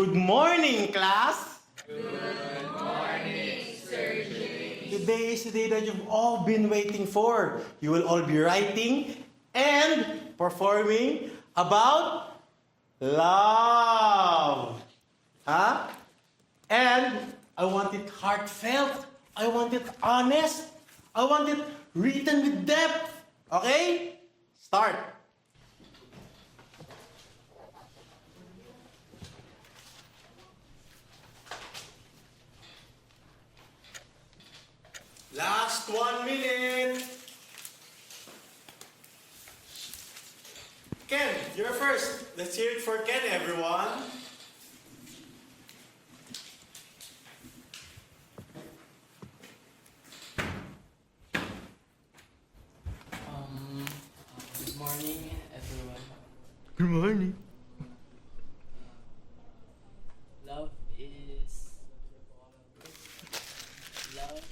Good morning, class! Good morning, Sir Jay. Today is the day that you've all been waiting for. You will all be writing and performing about love. Huh? And I want it heartfelt. I want it honest. I want it written with depth. Okay? Start. Last 1 minute. Ken, you're first. Let's hear it for Ken, everyone. Good morning, everyone. Good morning. Love is love.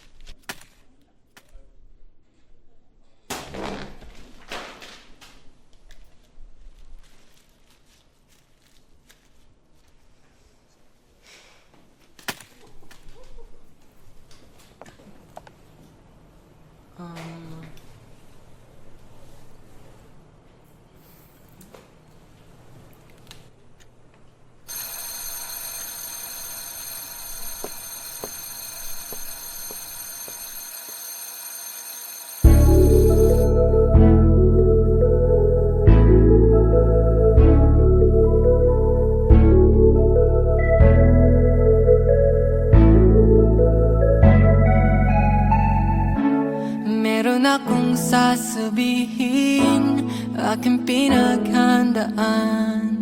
Meron akong sasabihin, aking pinaghandaan.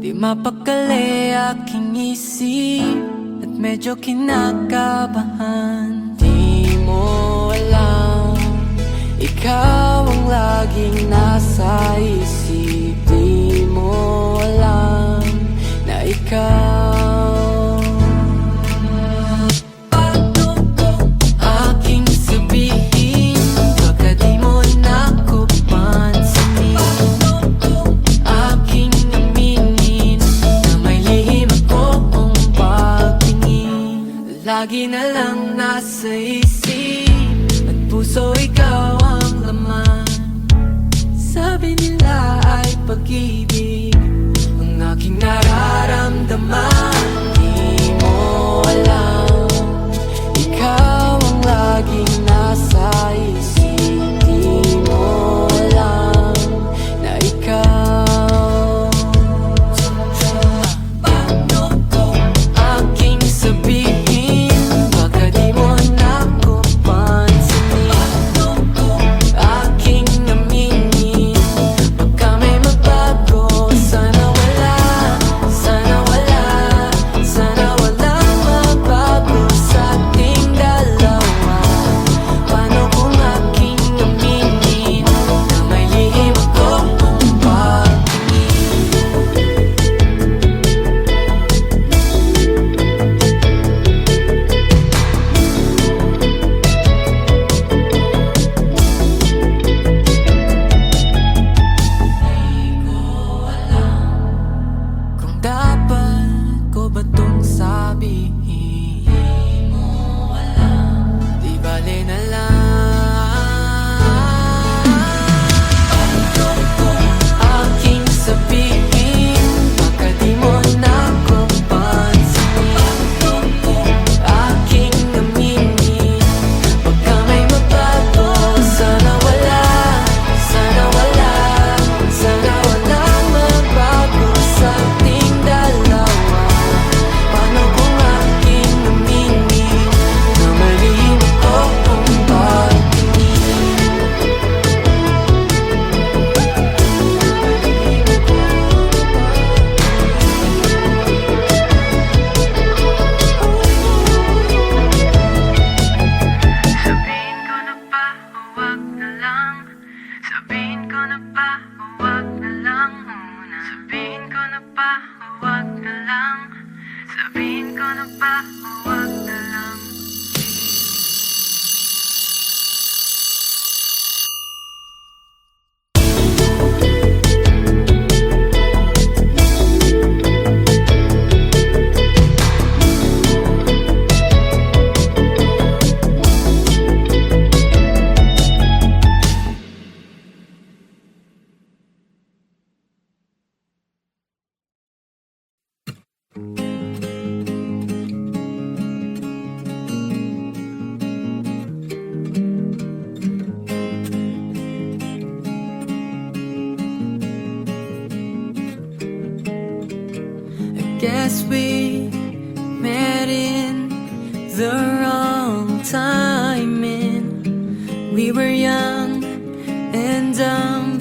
Di mapakali aking isip at medyo kinakabahan. Di mo alam, ikaw ang laging nasa isip. Di mo alam na ikaw aking sabihin, baka di mo na ko pansinin. Aking aminin na may lihim akong pagtingin. Lagi na lang nasa isip at puso ikaw ang laman. Sabi nila ay pag-ibig ang aking nararamdaman. Di mo alam, ikaw ang laging nasa isip. Di mo alam na ikaw aking sabihin, baka di mo na ko pansinin. Aking aminin, baka may magbago. Sana wala, sana wala, sana walang magbago sa ating dalawa. Paano kung aking aminin na may lihim akong pagtingin? Kung dapat ko ba tong sabihin? Di mo alam, di bale na lang. Aking sabihin, baka di mo na ko pansinin. Aking aminin, baka may magbago. Sana wala, sana wala, sana walang magbago sa ating dalawa. Paano kung aking aminin na malihim akong pagtingin? Sabihin ko na ba, huwag na lang. Sabihin ko na ba, huwag na lang muna. Sabihin ko na ba, huwag na lang. Sabihin ko na ba, huwag na lang. the wrong timing. We were young and dumb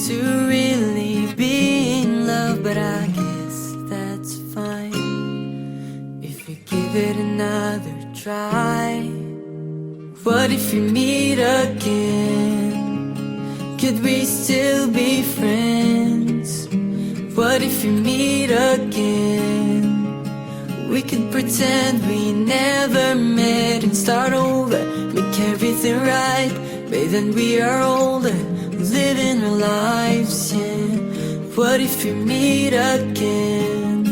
to really be in love, but I guess that's fine if we give it another try. What if we meet again? Could we still be friends? What if we meet again? We could pretend we never met and start over, make everything right. But then we are older, living our lives, yeah. What if we meet again?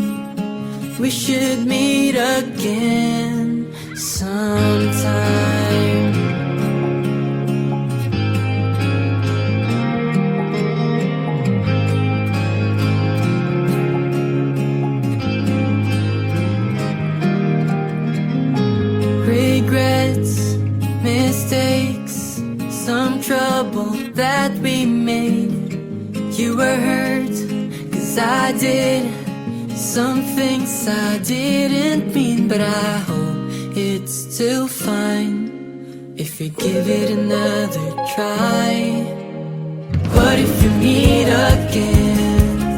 We should meet again sometime. Regrets, mistakes, some trouble that we made. You were hurt, 'cause I did some things I didn't mean, but I hope it's still fine if we give it another try. What if we meet again?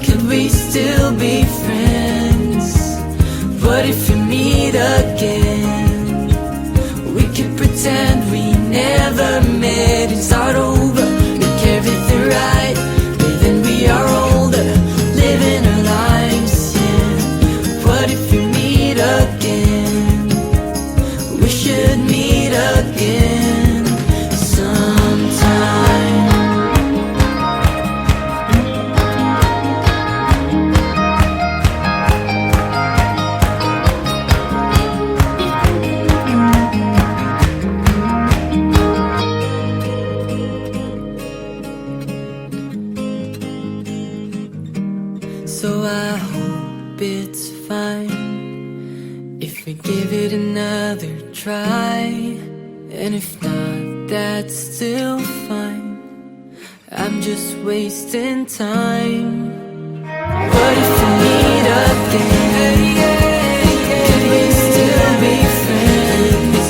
Could we still be friends? What if we meet again? We could pretend we never met and start over, make everything right. But then we are older, living our lives, yeah. What if we meet again? We should meet again sometime. So I hope it's fine if we give it another try. And if not, that's still fine. I'm just wasting time. What if we meet again? Can we still be friends?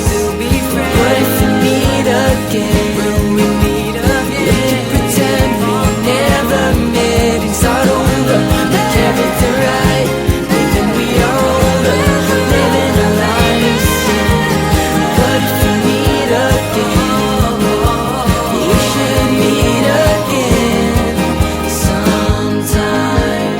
What if we meet again? Will we meet again? We can pretend we never met and start over, make everything right. But then we are older, living our lives, yeah. What if we meet again? We should meet again sometime.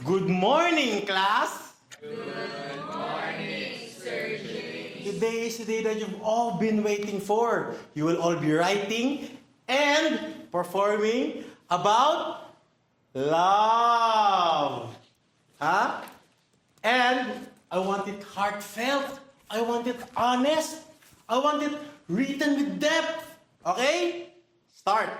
Good morning, class! Good morning, Sir James. Today is the day that you've all been waiting for. You will all be writing and performing about love. Huh? And I want it heartfelt. I want it honest. I want it written with depth. Okay? Start.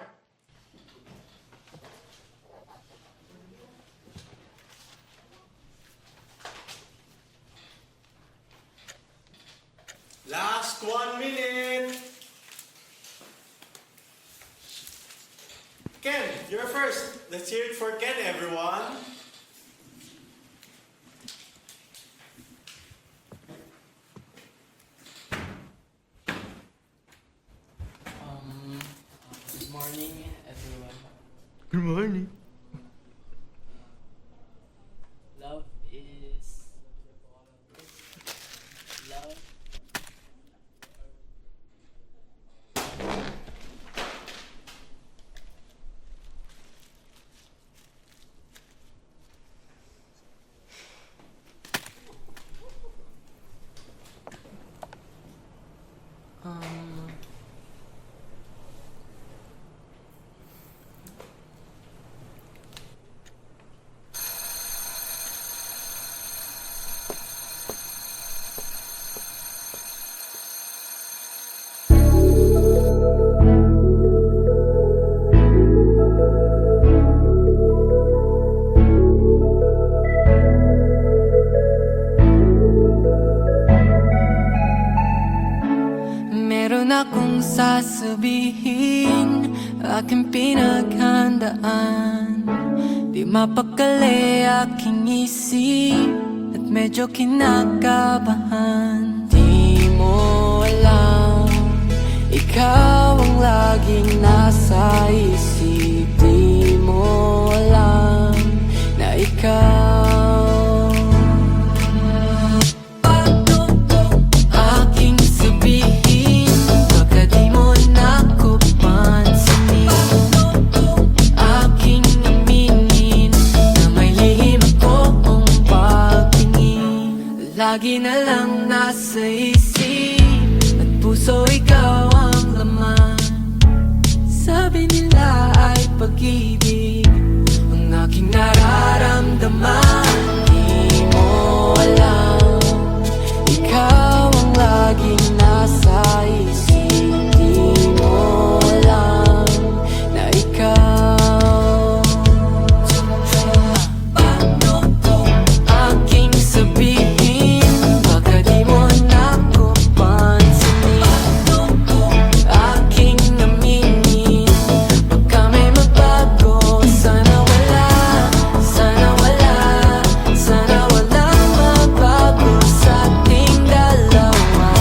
Last 1 minute. Ken, you're first. Let's hear it for Ken, everyone. morning. Love is love. Meron akong sasabihin, aking pinaghandaan. Di mapakali aking isip at medyo kinakabahan. Di mo alam, ikaw ang laging nasa isip. Di mo alam na ikaw aking sabihin, baka di mo na ko pansinin. Aking aminin na may lihim akong pagtingin. Lagi na lang nasa isip at puso ikaw ang laman. Sabi nila ay pag-ibig ang aking nararamdaman. Di mo alam, ikaw ang laging nasa isip. Di mo alam na ikaw aking sabihin, baka di mo na ko pansinin. Aking aminin, baka may magbago. Sana wala, sana wala, sana walang magbago sa ating dalawa.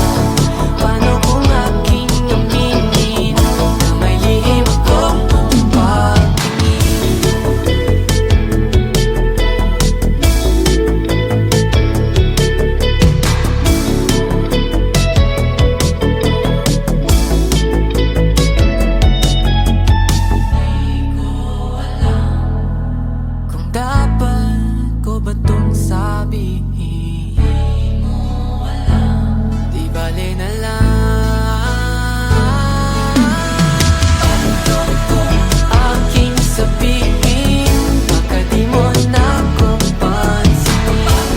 Paano kung aking aminin na may lihim akong pagtingin? Kung dapat ko ba itong sabihin? Di mo alam, di bale na lang. Aking sabihin, baka di mo na ko pansinin.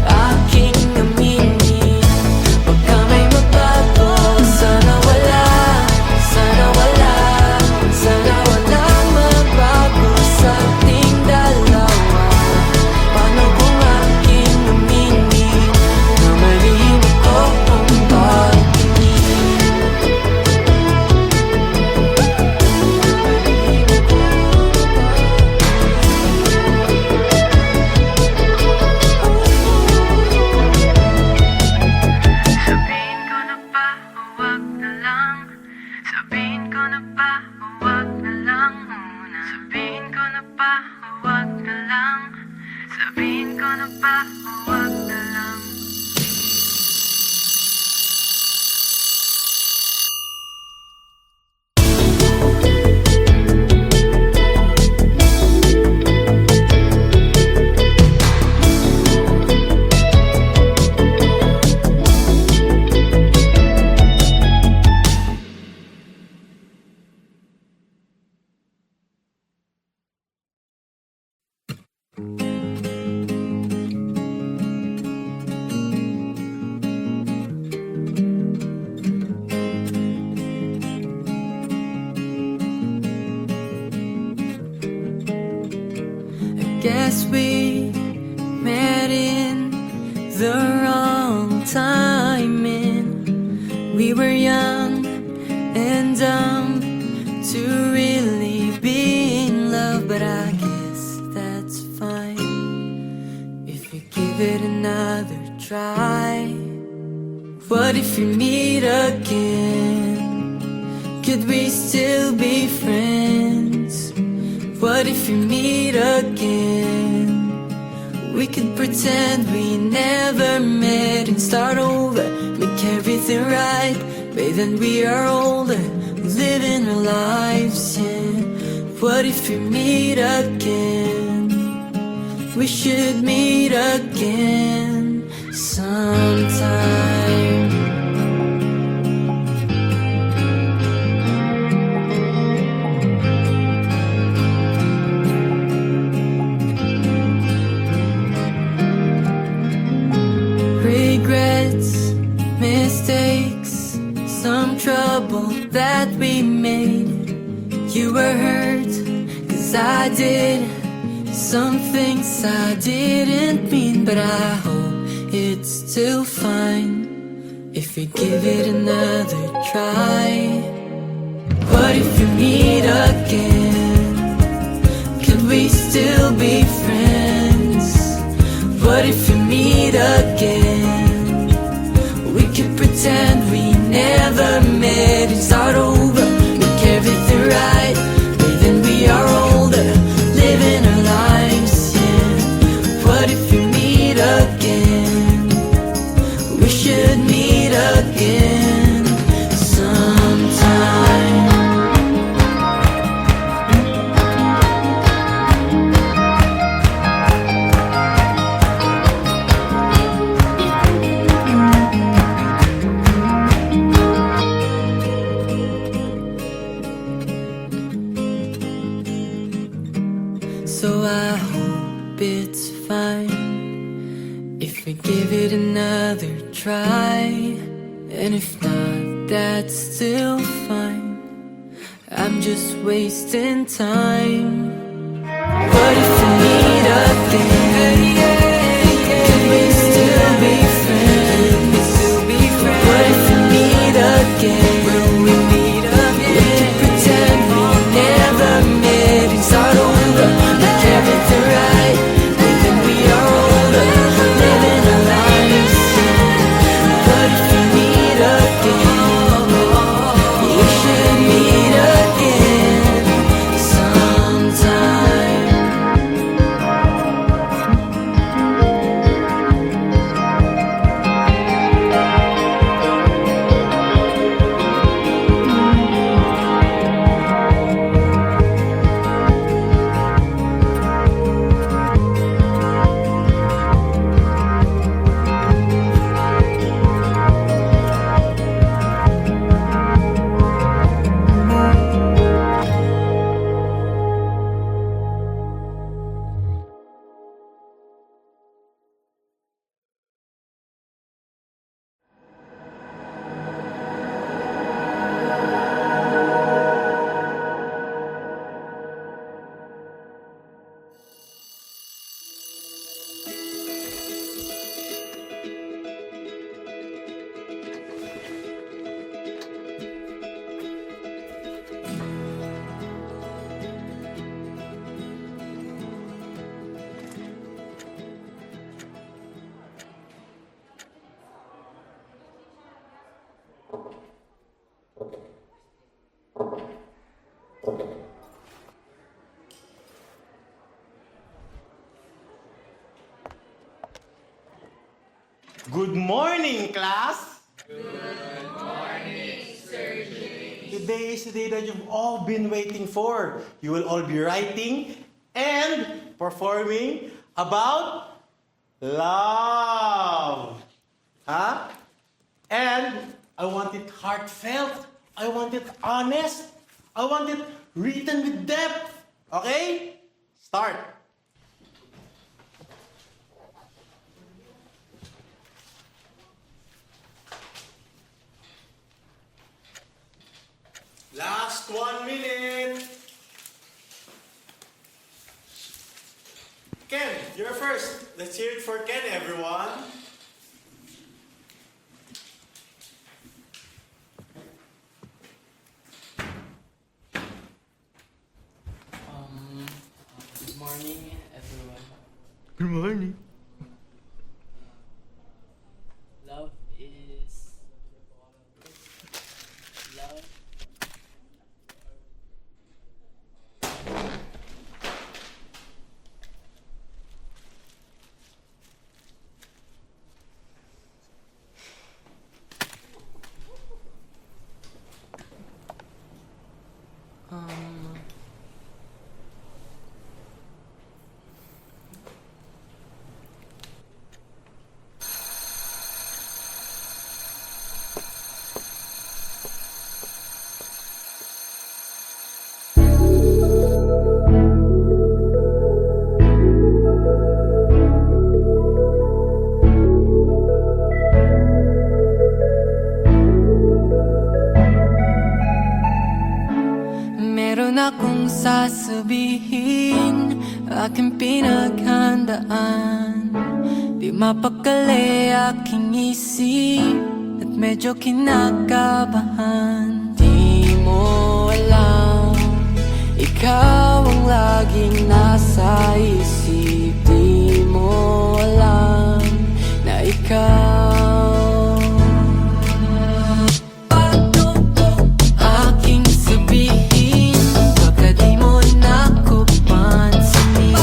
Aking aminin, baka may magbago. Sana wala, sana wala, sana walang magbago sa ating dalawa. Paano kung aking aminin na malihim akong pagtingin? Sabihin ko na ba o wag na lang? Sabihin ko na ba o wag na lang muna? Sabihin ko na ba o wag na lang? Sabihin ko na ba o wag na lang? Guess we met in the wrong timing. We were young and dumb to really be in love, but I guess that's fine if we give it another try. What if we meet again? Could we still be friends? What if we meet again? We could pretend we never met and start over, make everything right. But then we are older, living our lives, yeah. What if we meet again? We should meet again sometime. Regrets, mistakes, some trouble that we made. You were hurt, 'cause I did some things I didn't mean. But I hope it's still fine if we give it another try. What if we meet again? Could we still be friends? What if we meet again? We could pretend we never met and start over, make everything right. But then we are older, living our lives, yeah. What if we meet again? We should meet again sometime. So I hope it's fine if we give it another try. And if not, that's still fine. I'm just wasting time. What if we meet again? Can we still be friends? What if we meet again? Will we meet again? We can pretend we never met and start over, make everything right. But then we are older, living our lives, yeah. What if we meet again? We should meet again sometime. Good morning, class! Good morning, Sir James. Today is the day that you've all been waiting for. You will all be writing and performing about love. Huh? And I want it heartfelt. I want it honest. I want it written with depth. Okay? Start. Last 1 minute. Ken, you're first. Let's hear it for Ken, everyone. Good morning, everyone. Good morning. Love is love. sabihin, aking pinaghandaan. Di mapakali aking isip at medyo kinakabahan. Di mo alam, ikaw ang laging nasa isip. Di mo alam na ikaw aking sabihin, baka di mo na ko pansinin.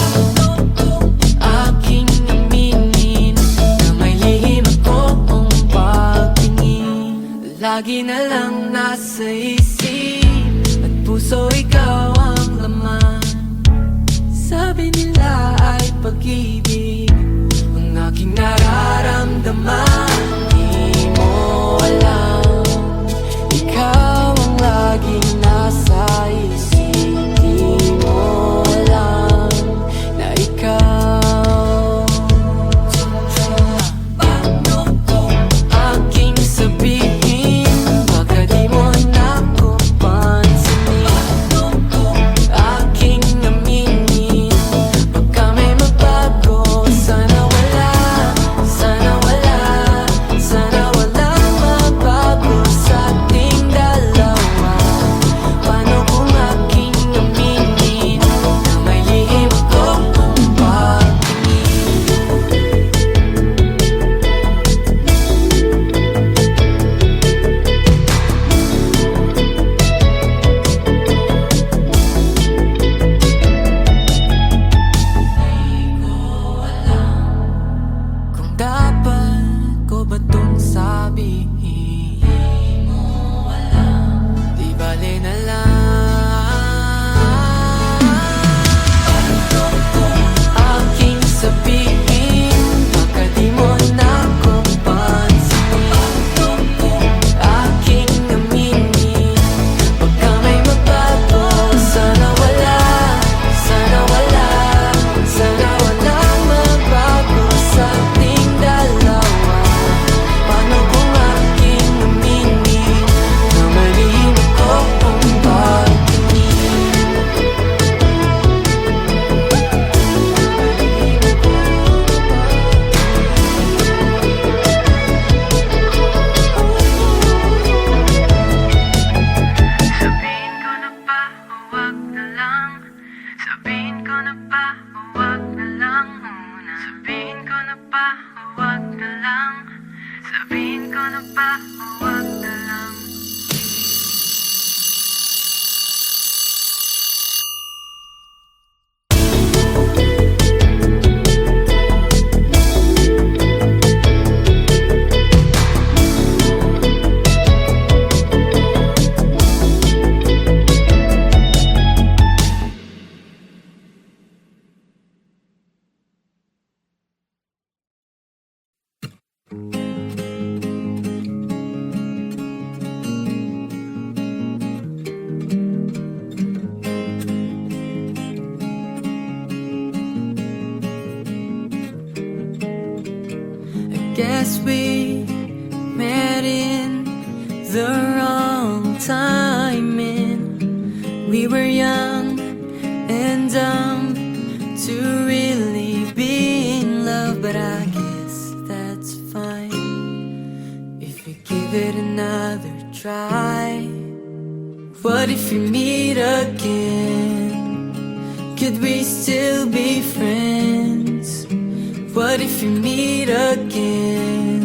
Aking aminin na may lihim akong pagtingin. Lagi na lang nasa isip at puso ikaw ang laman. Sabi nila ay pag-ibig ang aking nararamdaman. Di mo alam, ikaw ang laging nasa isip. Di mo alam na ikaw aking sabihin, baka di mo na ko pansinin. Aking aminin, baka may mabago. Sana wala, sana wala, sana walang mabago sa ating dalawa. Paano kung aking aminin na may lihim akong pagtingin? Kung dapat ko ba itong sabihin? Di mo alam, di bale na lang. Aking sabihin, baka di mo na ko pansinin. Aking aminin, baka may mabago. Sana wala, sana wala, sana walang mabago sa ating dalawa. Paano kung aking aminin na malihim akong pagtingin? Sabihin ko na ba o wag na lang? Sabihin ko na ba o wag na lang muna? Sabihin ko na ba o wag na lang? Sabihin ko na ba o wag na lang? I guess we met in the wrong timing. We were young and dumb to really be in love, but I guess that's fine if we give it another try. What if we meet again? Could we still be friends? What if we meet again?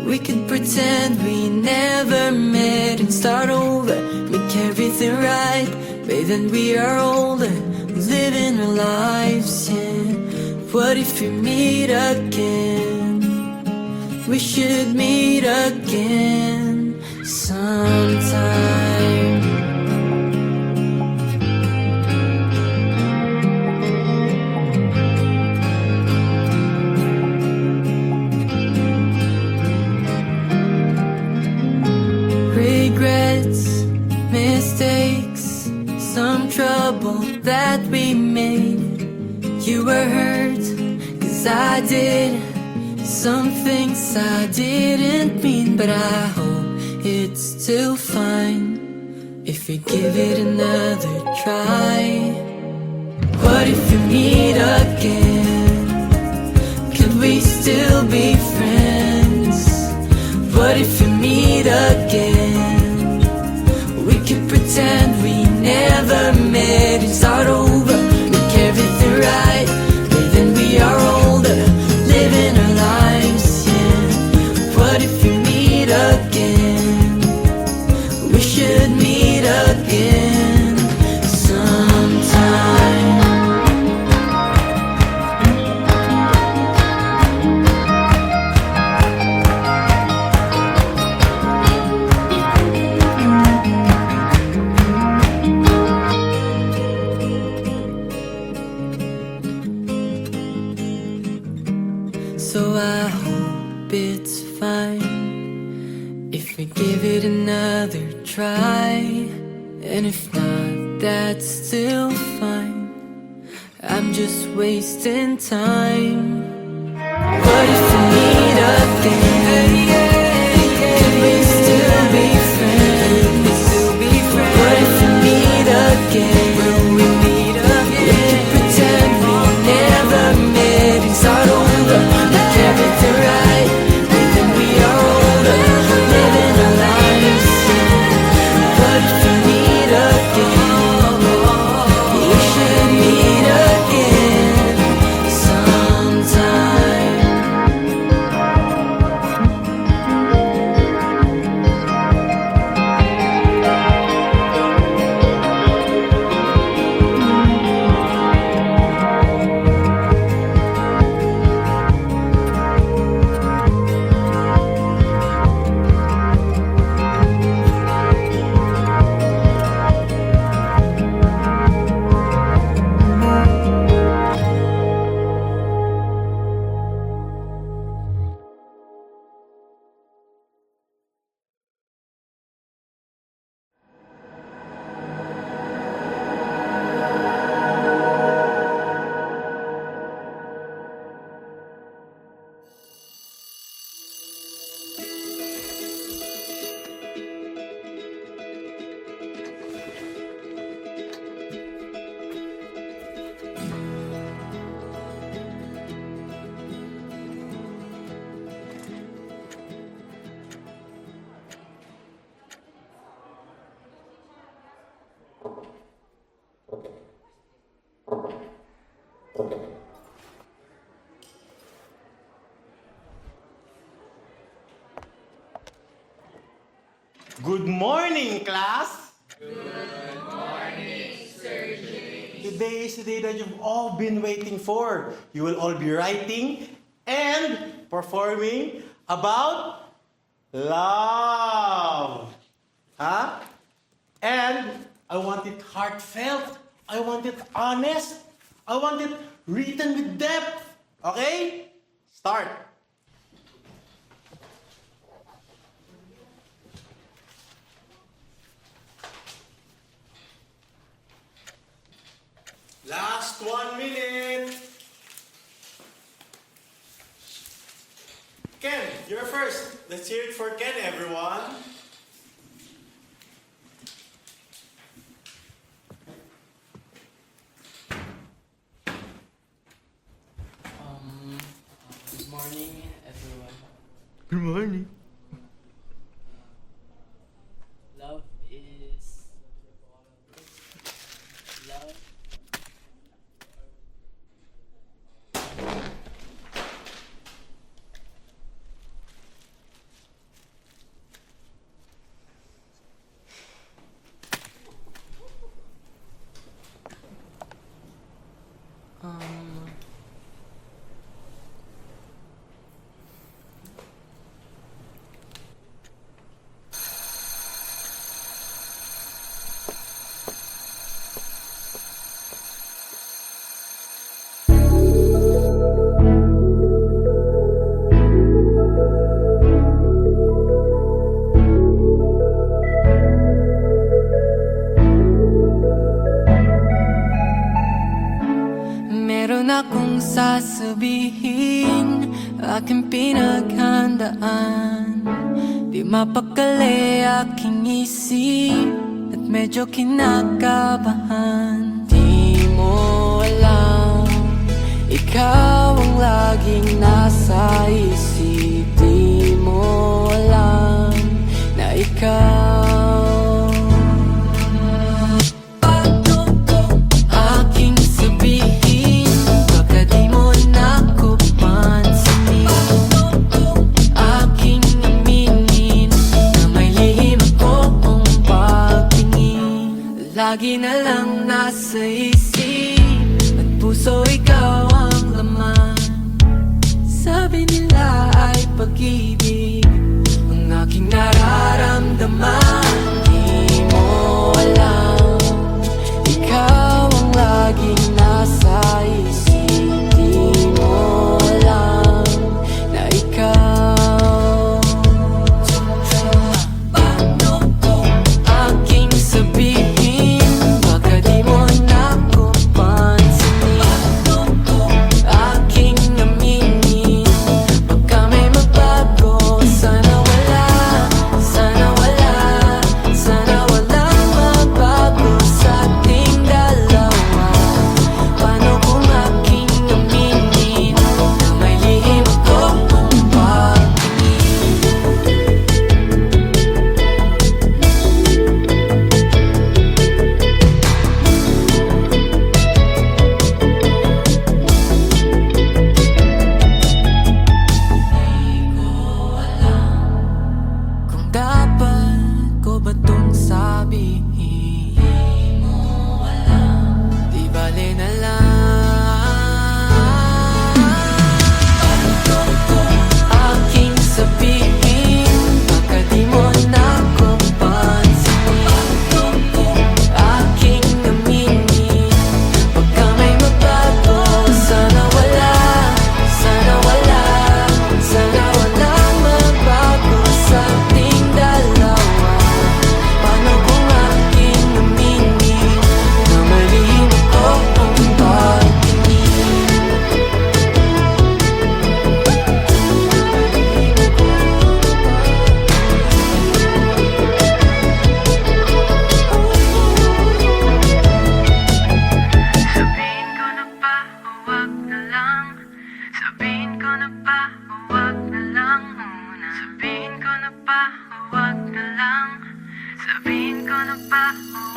We could pretend we never met and start over, make everything right. But then we are older, living our lives, yeah. What if we meet again? We should meet again sometime. Regrets, mistakes, some trouble that we made. You were hurt, 'cause I did some things I didn't mean. But I hope it's still fine if we give it another try. again? Could we still be friends? What if we meet again? We could pretend we never met and start over. Make everything right, but then we are older, living our lives, yeah. What if we meet again? We should meet again sometime. So I hope it's fine if we give it another try. And if not, that's still fine. I'm just wasting time. What if we meet again? Could we still be friends? What if we meet again? Will we meet again? We could pretend we never met and start over. Make everything right, but then we are older, living our lives, yeah. What if we meet again? We should meet again sometime. Good morning, class! Good morning, Sir James. Today is the day that you've all been waiting for. You will all be writing and performing about love. Huh? And I want it heartfelt. I want it honest. I want it written with depth. Okay? Start. Last 1 minute. Ken, you're first. Let's hear it for Ken, everyone. Good morning, everyone. Good morning. Love is love. Meron akong sasabihin, aking pinaghandaan. Di mapakali aking isip at medyo kinakabahan. Di mo alam, puso ikaw ang laman. Sabi nila ay pag-ibig ang aking nararamdaman. Di mo alam, ikaw ang laging nasa isip. Di mo alam na ikaw. Paano ko aking sabihin? Baka di mo na ko pansinin. Aking aminin, baka may magbago. Sana wala, sana wala, sana walang magbago sa ating dalawa. Paano kung aking aminin na may lihim akong pagtingin? Kung dapat ko ba tong sabihin? Di mo alam, di bale na lang. Paano ko aking sabihin? Baka di mo na ko pansinin. Aking aminin, baka may magbago. Sana wala, sana wala, sana walang magbago sa ating dalawa. Paano kung aking aminin na malihim ako ang pagtingin? Sabihin ko na ba o wag na lang? Sabihin ko na ba o wag na lang muna? Sabihin ko na ba o wag na lang? Sabihin ko na ba o